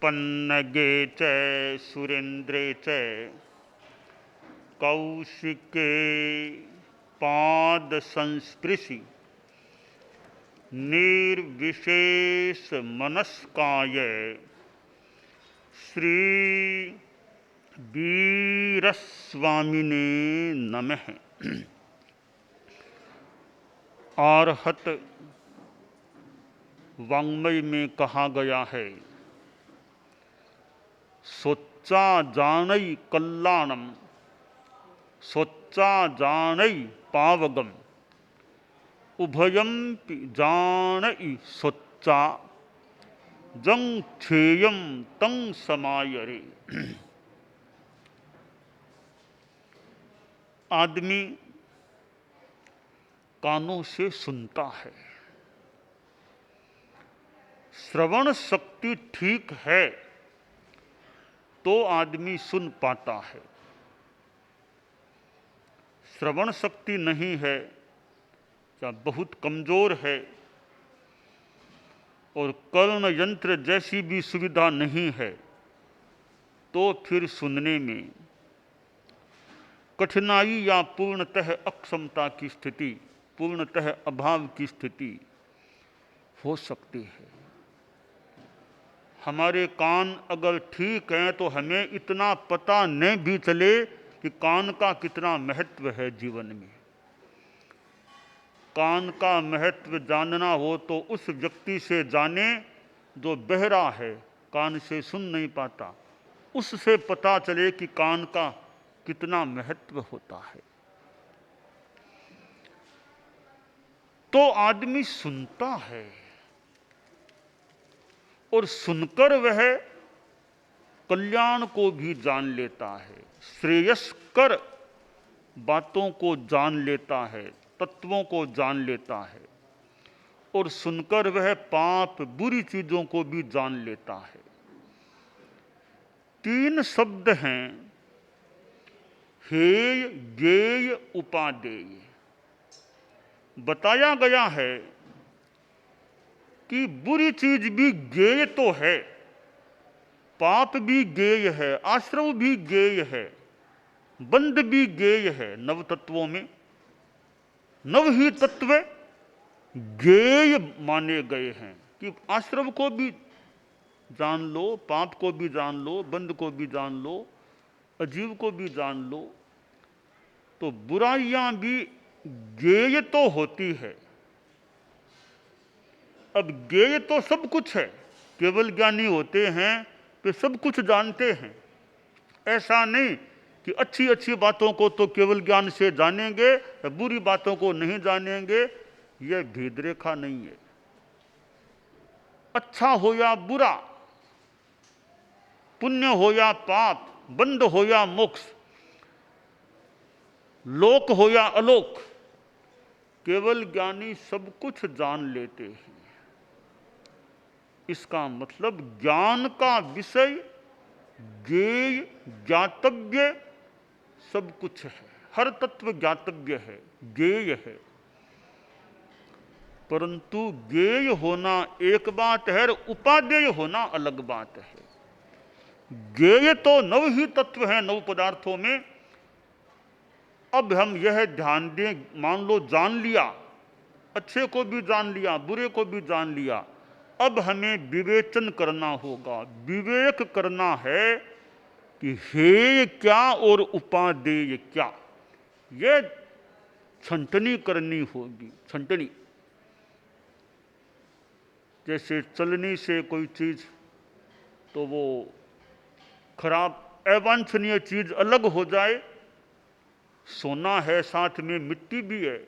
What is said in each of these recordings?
पन्नगे च सुरेन्द्रे च कौशिके पाद संस्पृशि निर्विशेष मनस्काय श्री वीरस्वामिने नमः। आर्हत वाङ्मय में कहा गया है, सोच्चा जानई कल्याणम सोच्चा जानई पावगम उभयम जानई सोच्चा जंग छेयम तंग समायरे। आदमी कानों से सुनता है, श्रवण शक्ति ठीक है तो आदमी सुन पाता है। श्रवण शक्ति नहीं है या बहुत कमजोर है और कर्ण यंत्र जैसी भी सुविधा नहीं है तो फिर सुनने में कठिनाई या पूर्णतः अक्षमता की स्थिति, पूर्णतः अभाव की स्थिति हो सकती है। हमारे कान अगर ठीक हैं तो हमें इतना पता नहीं भी चले कि कान का कितना महत्व है जीवन में। कान का महत्व जानना हो तो उस व्यक्ति से जाने जो बहरा है, कान से सुन नहीं पाता, उससे पता चले कि कान का कितना महत्व होता है। तो आदमी सुनता है और सुनकर वह कल्याण को भी जान लेता है, श्रेयस्कर बातों को जान लेता है, तत्वों को जान लेता है और सुनकर वह पाप बुरी चीजों को भी जान लेता है। तीन शब्द हैं, हेय ज्ञेय उपादेय। बताया गया है कि बुरी चीज भी ज्ञेय तो है, पाप भी ज्ञेय है, आश्रव भी ज्ञेय है, बंध भी ज्ञेय है। नव तत्वों में नव ही तत्व ज्ञेय माने गए हैं कि आश्रव को भी जान लो, पाप को भी जान लो, बंध को भी जान लो, अजीव को भी जान लो। तो बुराइयां भी ज्ञेय तो होती है। अब ज्ञेय तो सब कुछ है, केवल ज्ञानी होते हैं वे सब कुछ जानते हैं। ऐसा नहीं कि अच्छी अच्छी बातों को तो केवल ज्ञान से जानेंगे, बुरी बातों को नहीं जानेंगे, यह भेद रेखा नहीं है। अच्छा हो या बुरा, पुण्य हो या पाप, बंध हो या मोक्ष, लोक हो या अलोक, केवल ज्ञानी सब कुछ जान लेते हैं। इसका मतलब ज्ञान का विषय ज्ञेय ज्ञातव्य सब कुछ है, हर तत्व ज्ञातव्य है, ज्ञेय है। परंतु ज्ञेय होना एक बात है और उपादेय होना अलग बात है। ज्ञेय तो नव ही तत्व है नव पदार्थों में। अब हम यह ध्यान दें, मान लो जान लिया, अच्छे को भी जान लिया, बुरे को भी जान लिया, अब हमें विवेचन करना होगा, विवेक करना है कि हेय क्या और उपादेय क्या। यह छंटनी करनी होगी, छंटनी। जैसे चलनी से कोई चीज तो वो खराब अवांछनीय चीज अलग हो जाए, सोना है साथ में मिट्टी भी है,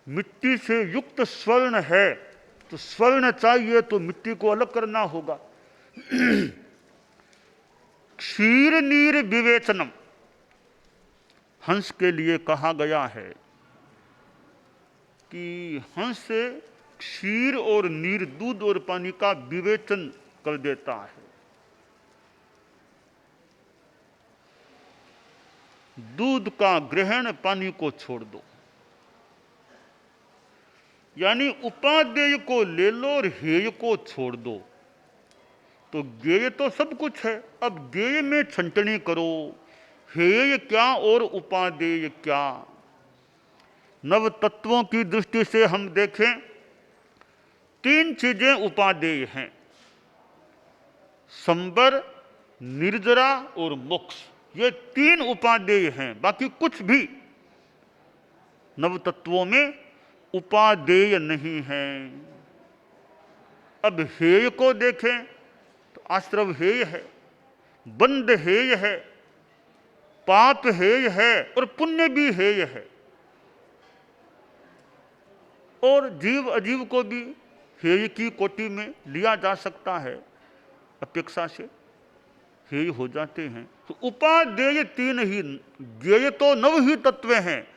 मिट्टी से युक्त स्वर्ण है तो स्वर्ण चाहिए तो मिट्टी को अलग करना होगा। क्षीर नीर विवेचनम हंस के लिए कहा गया है कि हंस क्षीर और नीर, दूध और पानी का विवेचन कर देता है। दूध का ग्रहण, पानी को छोड़ दो। यानी उपादेय को ले लो और हेय को छोड़ दो। तो ज्ञेय तो सब कुछ है। अब ज्ञेय में छंटनी करो, हेय क्या और उपादेय क्या। नव तत्वों की दृष्टि से हम देखें, तीन चीजें उपादेय हैं, संबर, निर्जरा और मोक्ष। ये तीन उपादेय हैं, बाकी कुछ भी नव तत्वों में उपादेय नहीं है। अब हेय को देखें तो आश्रव हेय है, बंध हेय है, पाप हेय है और पुण्य भी हेय है। और जीव अजीव को भी हेय की कोटि में लिया जा सकता है, अपेक्षा से हेय हो जाते हैं। तो उपादेय तीन ही, ज्ञेय तो नव ही तत्व हैं,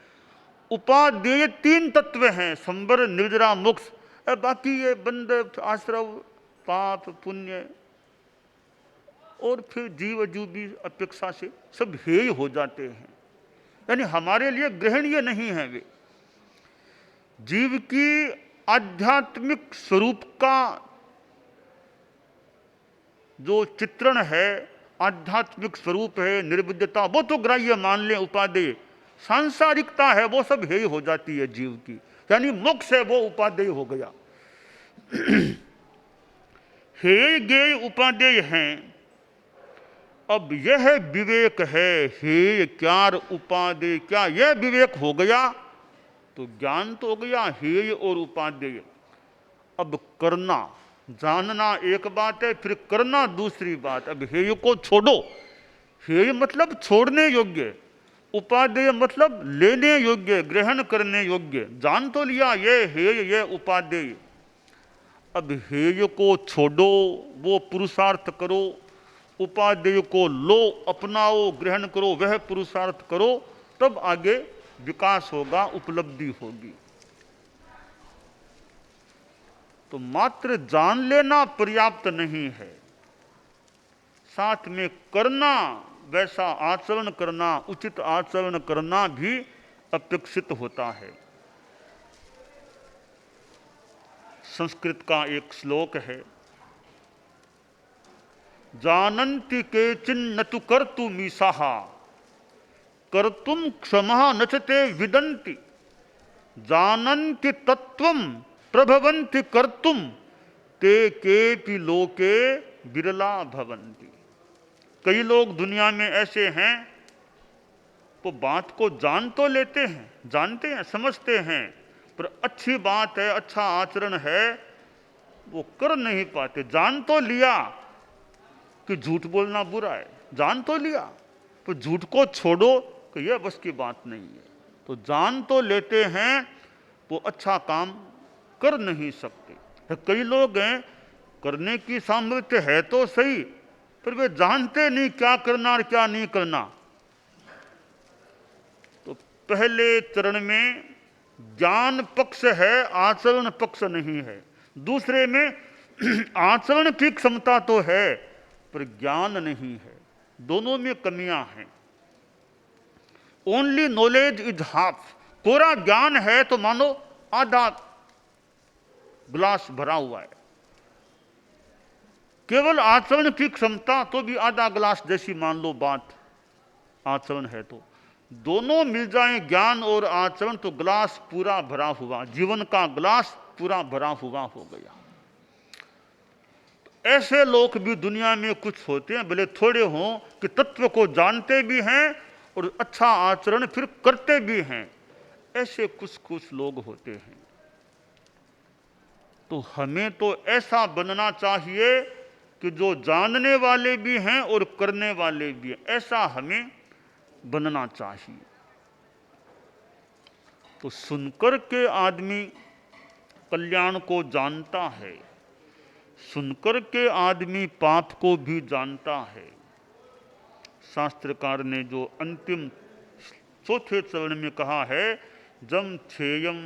उपादेय तीन तत्व हैं, संबर, निर्जरा, मोक्ष। बाकी ये बंध, आश्रव, पाप, पुण्य और फिर जीव अजीव भी अपेक्षा से सब हेय हो जाते हैं, यानी हमारे लिए ग्रहणीय नहीं है। वे जीव की आध्यात्मिक स्वरूप का जो चित्रण है, आध्यात्मिक स्वरूप है, निर्विद्यता, वो तो ग्राह्य मान लें, उपादेय। सांसारिकता है वो सब हेय हो जाती है जीव की, यानी मोक्ष है वो उपादेय हो गया। हेय ज्ञेय उपादेय हैं। अब यह विवेक है, हेय क्या उपादेय क्या, यह विवेक हो गया तो ज्ञान तो हो गया हेय और उपादेय। अब करना, जानना एक बात है, फिर करना दूसरी बात। अब हेय को छोड़ो, हेय मतलब छोड़ने योग्य, उपादेय मतलब लेने योग्य, ग्रहण करने योग्य। जान तो लिया ये हेय ये उपादेय। अब हेय को छोड़ो, वो पुरुषार्थ करो, उपादेय को लो, अपनाओ, ग्रहण करो, वह पुरुषार्थ करो, तब आगे विकास होगा, उपलब्धि होगी। तो मात्र जान लेना पर्याप्त नहीं है, साथ में करना, वैसा आचरण करना, उचित आचरण करना भी अपेक्षित होता है। संस्कृत का एक श्लोक है, जानन्ति केचिन्न तु कर्तुमीशः कर्तुम क्षमः न च ते विदन्ति जानन्ति तत्त्वं प्रभवन्ति कर्तुम ते केपि लोके विरला भवन्ति। कई लोग दुनिया में ऐसे हैं, तो बात को जान तो लेते हैं, जानते हैं, समझते हैं, पर अच्छी बात है, अच्छा आचरण है, वो कर नहीं पाते। जान तो लिया कि झूठ बोलना बुरा है, जान तो लिया, पर झूठ को छोड़ो कि यह बस की बात नहीं है। तो जान तो लेते हैं, वो अच्छा काम कर नहीं सकते। कई लोग हैं, करने की सामर्थ्य है तो सही, पर वे जानते नहीं क्या करना और क्या नहीं करना। तो पहले चरण में ज्ञान पक्ष है, आचरण पक्ष नहीं है। दूसरे में आचरण की क्षमता तो है, पर ज्ञान नहीं है। दोनों में कमियां हैं। Only knowledge is half. कोरा ज्ञान है तो मानो आधा ग्लास भरा हुआ है, केवल आचरण की क्षमता तो भी आधा ग्लास जैसी मान लो बात, आचरण है तो। दोनों मिल जाएं, ज्ञान और आचरण, तो ग्लास पूरा भरा हुआ, जीवन का ग्लास पूरा भरा हुआ हो गया। ऐसे लोग भी दुनिया में कुछ होते हैं, भले थोड़े हों, कि तत्व को जानते भी हैं और अच्छा आचरण फिर करते भी हैं। ऐसे कुछ कुछ लोग होते हैं। तो हमें तो ऐसा बनना चाहिए कि जो जानने वाले भी हैं और करने वाले भी हैं, ऐसा हमें बनना चाहिए। तो सुनकर के आदमी कल्याण को जानता है, सुनकर के आदमी पाप को भी जानता है। शास्त्रकार ने जो अंतिम चौथे चरण में कहा है, जम छेयम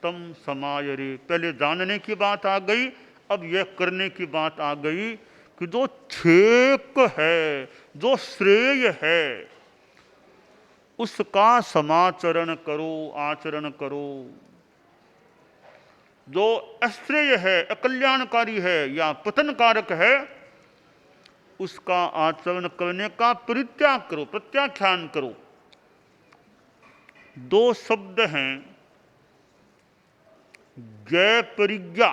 तम समायरे, पहले जानने की बात आ गई, अब यह करने की बात आ गई कि जो छेक है, जो श्रेय है, उसका समाचरण करो, आचरण करो। जो अश्रेय है, अकल्याणकारी है या पतन कारक है, उसका आचरण करने का परित्याग करो, प्रत्याख्यान करो। दो शब्द हैं, जय परिज्ञा,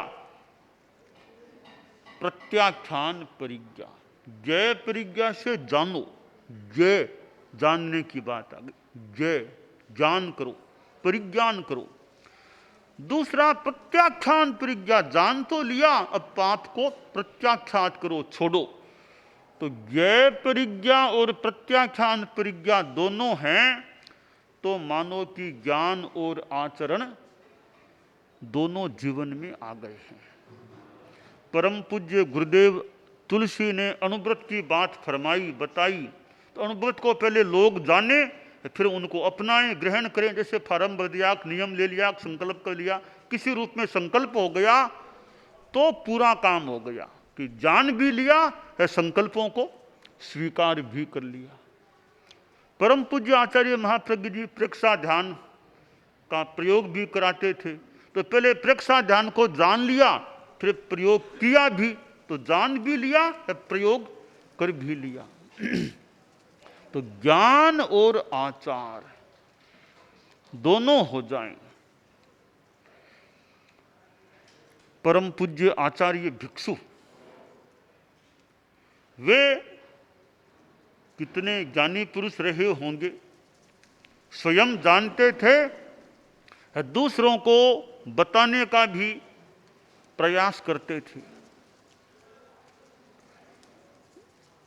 प्रत्याख्यान परिज्ञा। जय परिज्ञा से जानो, जय जानने की बात आ गई, जय ज्ञान करो, परिज्ञान करो। दूसरा प्रत्याख्यान परिज्ञा, जान तो लिया, अब पाप को प्रत्याख्यात करो, छोड़ो। तो जय परिज्ञा और प्रत्याख्यान परिज्ञा दोनों हैं, तो मानो कि ज्ञान और आचरण दोनों जीवन में आ गए हैं। परम पूज्य गुरुदेव तुलसी ने अनुव्रत की बात फरमाई, बताई, तो अनुव्रत को पहले लोग जाने, फिर उनको अपनाएं, ग्रहण करें। जैसे फार्म भर दिया, नियम ले लिया, संकल्प कर लिया, किसी रूप में संकल्प हो गया तो पूरा काम हो गया कि जान भी लिया है, संकल्पों को स्वीकार भी कर लिया। परम पूज्य आचार्य महाप्रज्ञ जी प्रेक्षा ध्यान का प्रयोग भी कराते थे। तो पहले प्रेक्षा ध्यान को जान लिया, फिर प्रयोग किया भी, तो जान भी लिया, प्रयोग कर भी लिया। तो ज्ञान और आचार दोनों हो जाएं। परम पूज्य आचार्य भिक्षु, वे कितने ज्ञानी पुरुष रहे होंगे, स्वयं जानते थे, दूसरों को बताने का भी प्रयास करते थे।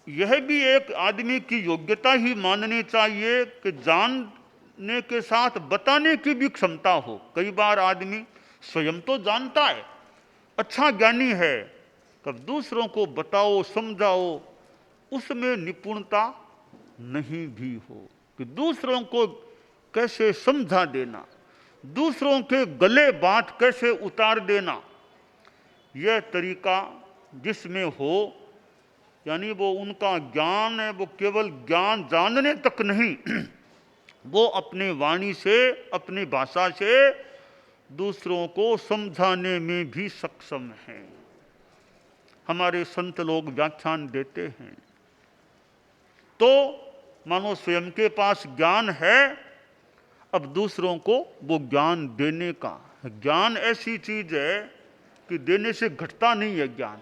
यह भी एक आदमी की योग्यता ही माननी चाहिए कि जानने के साथ बताने की भी क्षमता हो। कई बार आदमी स्वयं तो जानता है, अच्छा ज्ञानी है, कब दूसरों को बताओ, समझाओ, उसमें निपुणता नहीं भी हो कि दूसरों को कैसे समझा देना, दूसरों के गले बात कैसे उतार देना। यह तरीका जिसमें हो, यानी वो उनका ज्ञान है, वो केवल ज्ञान जानने तक नहीं, वो अपने वाणी से, अपनी भाषा से दूसरों को समझाने में भी सक्षम है। हमारे संत लोग व्याख्यान देते हैं, तो मानो स्वयं के पास ज्ञान है, अब दूसरों को वो ज्ञान देने का। ज्ञान ऐसी चीज है कि देने से घटता नहीं है। ज्ञान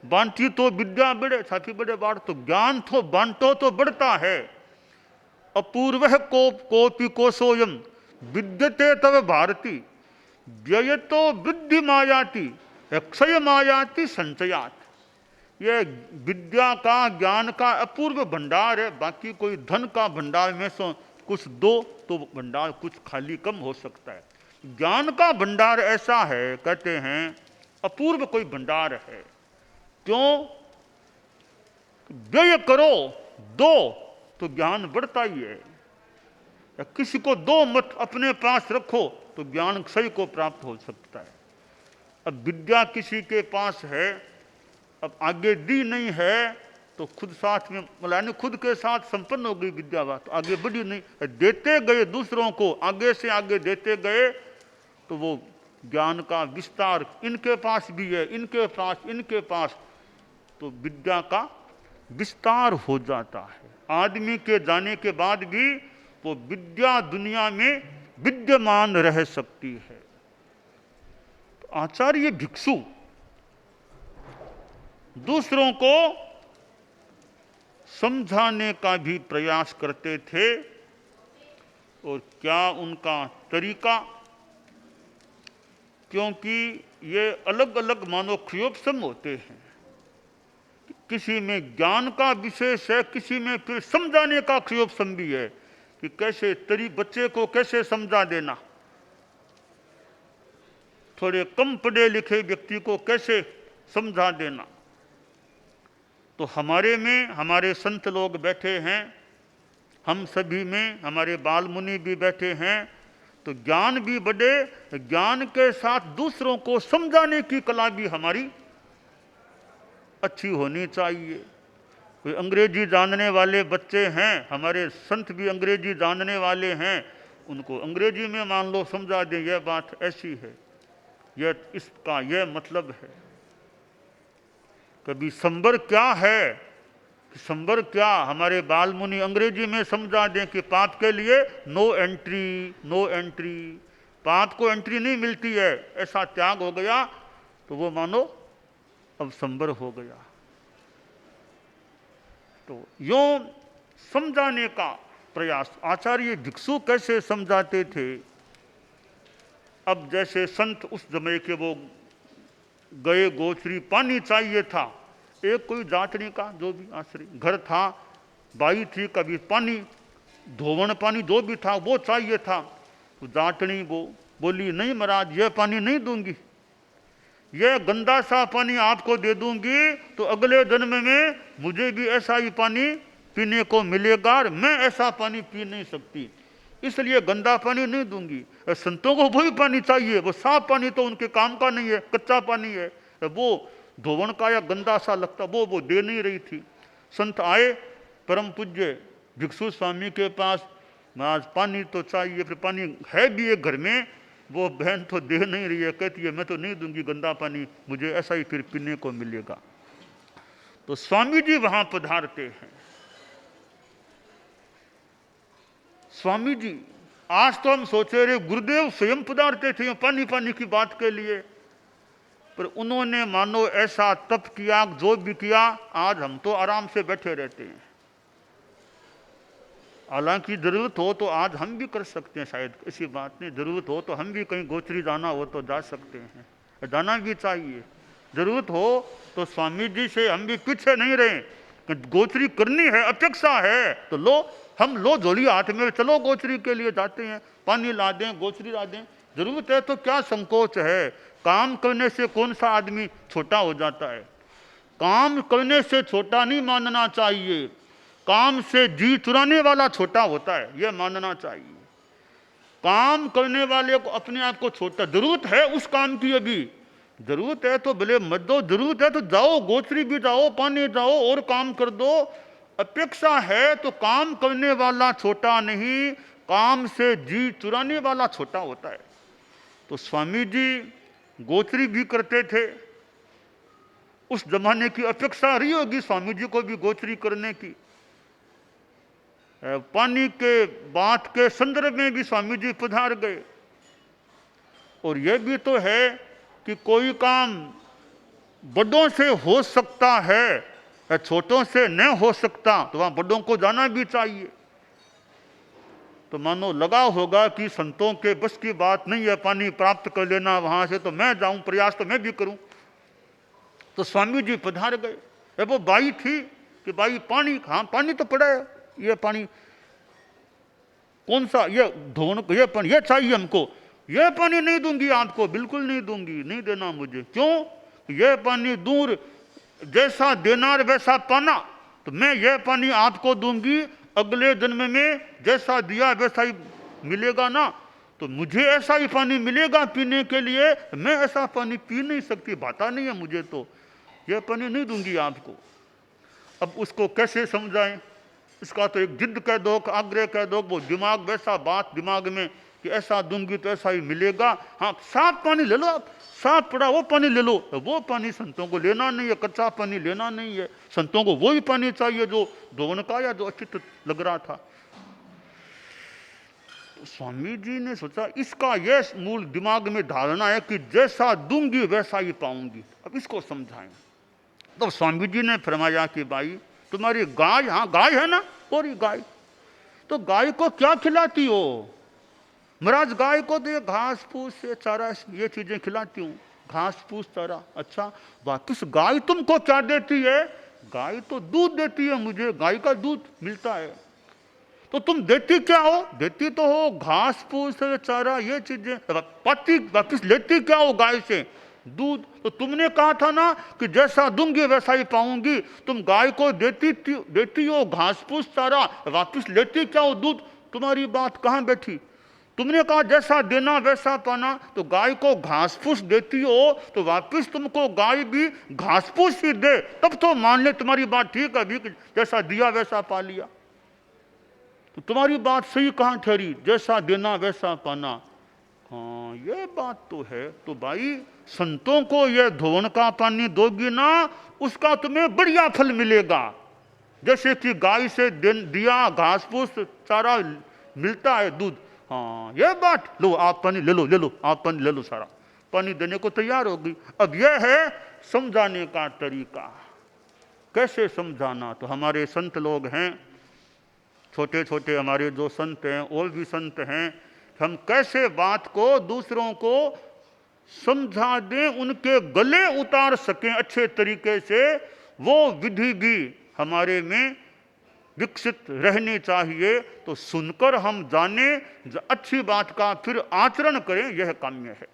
बांटी तो विद्या बढ़े, साथी बड़े बाढ़, तो ज्ञान तो बांटो तो बढ़ता है। अपूर्व कोपि कोशोयम विद्यते तव भारती व्ययतो वृद्धि मायाति क्षय मायाति संचयात। यह विद्या का, ज्ञान का अपूर्व भंडार है। बाकी कोई धन का भंडार में से कुछ दो तो भंडार कुछ खाली कम हो सकता है। ज्ञान का भंडार ऐसा है, कहते हैं अपूर्व कोई भंडार है। क्यों? व्यय करो, दो तो ज्ञान बढ़ता ही है। या किसी को दो मत, अपने पास रखो तो ज्ञान क्षय को प्राप्त हो सकता है। अब विद्या किसी के पास है, अब आगे दी नहीं है, तो खुद साथ में यानी खुद के साथ संपन्न हो गई विद्या, बात तो आगे बढ़ी नहीं। देते गए दूसरों को, आगे से आगे देते गए, तो वो ज्ञान का विस्तार इनके पास भी है, इनके पास, इनके पास, तो विद्या का विस्तार हो जाता है। आदमी के जाने के बाद भी वो विद्या दुनिया में विद्यमान रह सकती है। तो आचार्य भिक्षु दूसरों को समझाने का भी प्रयास करते थे। और क्या उनका तरीका, क्योंकि ये अलग अलग मानो क्षयोपसम होते हैं। किसी में ज्ञान का विशेष है, किसी में फिर समझाने का क्षयोपसम भी है कि कैसे बच्चे को कैसे समझा देना, थोड़े कम पढ़े लिखे व्यक्ति को कैसे समझा देना। तो हमारे में हमारे संत लोग बैठे हैं, हम सभी में हमारे बाल मुनि भी बैठे हैं, तो ज्ञान भी बढ़े, ज्ञान के साथ दूसरों को समझाने की कला भी हमारी अच्छी होनी चाहिए। कोई अंग्रेजी जानने वाले बच्चे हैं, हमारे संत भी अंग्रेजी जानने वाले हैं, उनको अंग्रेजी में मान लो समझा दें, यह बात ऐसी है, यह इसका यह मतलब है। कभी संबर क्या है, संबर क्या, हमारे बाल मुनि अंग्रेजी में समझा दें कि पाप के लिए नो एंट्री, नो एंट्री, पाप को एंट्री नहीं मिलती है, ऐसा त्याग हो गया तो वो मानो अब संबर हो गया। तो यूं समझाने का प्रयास आचार्य भिक्षु कैसे समझाते थे। अब जैसे संत उस समय के वो गए गोचरी, पानी चाहिए था, एक कोई जांचने का जो भी आश्रय घर था, बाई थी, कभी पानी धोवन पानी जो भी था वो चाहिए था। तो जांचनी वो बोली नहीं महाराज ये पानी नहीं दूंगी, ये गंदा सा पानी आपको दे दूंगी तो अगले जन्म में मुझे भी ऐसा ही पानी पीने को मिलेगा और मैं ऐसा पानी पी नहीं सकती, इसलिए गंदा पानी नहीं दूंगी। संतों को वही पानी चाहिए, वो साफ पानी तो उनके काम का नहीं है, कच्चा पानी है, वो धोवन का या गंदा सा लगता वो दे नहीं रही थी। संत आए परम पूज्य भिक्षु स्वामी के पास, महाराज पानी तो चाहिए, फिर पानी है भी एक घर में, वो बहन तो दे नहीं रही है, कहती है मैं तो नहीं दूंगी गंदा पानी, मुझे ऐसा ही फिर पीने को मिलेगा। तो स्वामी जी वहां पधारते हैं। स्वामी जी आज तो हम सोचे रहे गुरुदेव स्वयं पधारते थे पानी पानी की बात के लिए, पर उन्होंने मानो ऐसा तप किया, जो भी किया, आज हम तो आराम से बैठे रहते हैं। हालांकि जरूरत हो तो आज हम भी कर सकते हैं, शायद ऐसी बात नहीं, जरूरत हो तो हम भी कहीं गोचरी जाना हो तो जा सकते हैं, जाना भी चाहिए। जरूरत हो तो स्वामी जी से हम भी पीछे नहीं रहे, गोचरी करनी है, अपेक्षा है तो लो, हम लो झोली हाथ में, चलो गोचरी के लिए जाते हैं, पानी ला दें, गोचरी ला दें, जरूरत है तो क्या संकोच है। काम करने से कौन सा आदमी छोटा हो जाता है, काम करने से छोटा नहीं मानना चाहिए, काम से जी चुराने वाला छोटा होता है, यह मानना चाहिए। काम करने वाले को अपने आप को छोटा, जरूरत है उस काम की, अभी जरूरत है तो भले मत दो, जरूरत है तो जाओ गोचरी भी जाओ, पानी जाओ और काम कर दो। अपेक्षा है तो काम करने वाला छोटा नहीं, काम से जी चुराने वाला छोटा होता है। तो स्वामी जी गोचरी भी करते थे, उस जमाने की अपेक्षा रही होगी स्वामी जी को भी गोचरी करने की। पानी के बात के संदर्भ में भी स्वामी जी पधार गए। और यह भी तो है कि कोई काम बड़ों से हो सकता है, छोटों से न हो सकता, तो वहां बड़ों को जाना भी चाहिए। तो मानो लगा होगा कि संतों के बस की बात नहीं है पानी प्राप्त कर लेना वहां से, तो मैं जाऊं, प्रयास तो मैं भी करूं। तो स्वामी जी पधार गए। वो बाई थी कि बाई पानी, हाँ पानी तो पड़ा है, ये पानी कौन सा, ये धोन, ये पानी ये चाहिए हमको, ये पानी नहीं दूंगी आपको, बिल्कुल नहीं दूंगी, नहीं देना मुझे। क्यों? ये पानी दूर, जैसा देनार वैसा पाना, तो मैं ये पानी आपको दूंगी, अगले जन्म में जैसा दिया वैसा ही मिलेगा ना, तो मुझे ऐसा ही पानी मिलेगा पीने के लिए, मैं ऐसा पानी पी नहीं सकती, भाता नहीं है मुझे, तो ये पानी नहीं दूंगी आपको। अब उसको कैसे समझाएं? इसका तो एक जिद कह दो, आग्रह कह दो, वो दिमाग वैसा बात दिमाग में कि ऐसा दूंगी तो ऐसा ही मिलेगा। हाँ साफ पानी ले लो आप, साफ पड़ा वो पानी ले लो, वो पानी संतों को लेना नहीं है, कच्चा पानी लेना नहीं है, संतों को वही पानी चाहिए जो धोवन का या जो अचित लग रहा था। तो स्वामी जी ने सोचा इसका यह मूल दिमाग में धारणा है कि जैसा दूंगी वैसा ही पाऊंगी, अब इसको समझाएं। तो स्वामी जी ने फरमाया कि भाई तुम्हारी गाय, हाँ गाय है ना, और गाय, तो गाय को क्या खिलाती हो? महाराज गाय को तो ये घास फूस से चारा ये चीजें खिलाती हूँ, घास फूस चारा। अच्छा वापिस गाय तुमको क्या देती है? गाय तो दूध देती है मुझे, गाय का दूध मिलता है। तो तुम देती क्या हो? देती तो हो घास फूस चारा ये चीजें, पाती वापिस लेती क्या हो गाय से? दूध। तो तुमने कहा था ना कि जैसा दूंगी वैसा ही पाऊंगी, तुम गाय को देती हो घास फूस चारा, वापिस लेती क्या हो? दूध। तुम्हारी बात कहाँ बैठी? तुमने कहा जैसा देना वैसा पाना, तो गाय को घास फूस देती हो तो वापिस तुमको गाय भी घास फूस ही दे, तब तो मान ले तुम्हारी बात ठीक है, अभी जैसा दिया वैसा पा लिया। तो तुम्हारी बात सही कहाँ ठहरी? जैसा देना वैसा पाना। हाँ हाँ ये बात तो है, तो भाई संतों को ये धोवन का पानी दोगी ना, उसका तुम्हें बढ़िया फल मिलेगा। जैसे कि गाय से दिया घास फूस सारा मिलता है, दूध। हाँ ये बात, लो आप पानी ले लो, ले लो आप पानी ले लो, सारा पानी देने को तैयार होगी। अब यह है समझाने का तरीका, कैसे समझाना। तो हमारे संत लोग हैं, छोटे छोटे हमारे जो संत हैं और भी संत हैं, हम कैसे बात को दूसरों को समझा दें, उनके गले उतार सकें अच्छे तरीके से, वो विधि भी हमारे में विकसित रहनी चाहिए। तो सुनकर हम जाने, अच्छी बात का फिर आचरण करें, यह काम्य है।